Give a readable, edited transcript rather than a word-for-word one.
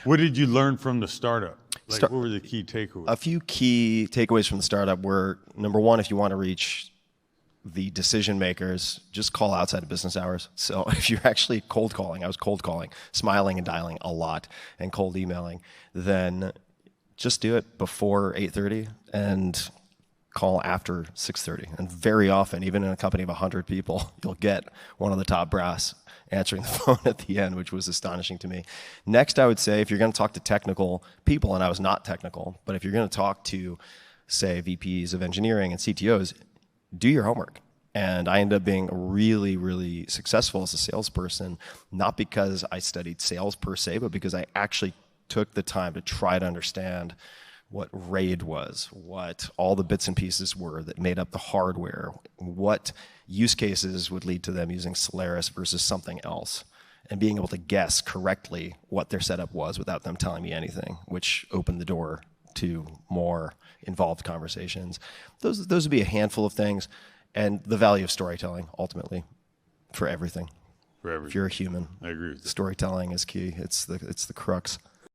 What did you learn from the startup? Like, what were the key takeaways? A few key takeaways from the startup were, number one, if you want to reach the decision makers, just call outside of business hours. So if you're actually cold calling, I was cold calling, smiling and dialing a lot, and cold emailing, then just do it before 8:30 and call after 6:30. And very often, even in a company of 100 people, you'll get one of the top brass answering the phone at the end, which was astonishing to me. Next, I would say, if you're going to talk to technical people, and I was not technical, but if you're going to talk to, say, VPs of engineering and CTOs, do your homework. And I ended up being really, really successful as a salesperson, not because I studied sales per se, but because I actually took the time to try to understand what RAID was, what all the bits and pieces were that made up the hardware, what use cases would lead to them using Solaris versus something else, and being able to guess correctly what their setup was without them telling me anything, which opened the door to more involved conversations. Those would be a handful of things, and the value of storytelling, ultimately, for everything. For everything. If you're a human, I agree with that. Storytelling is key. It's the crux.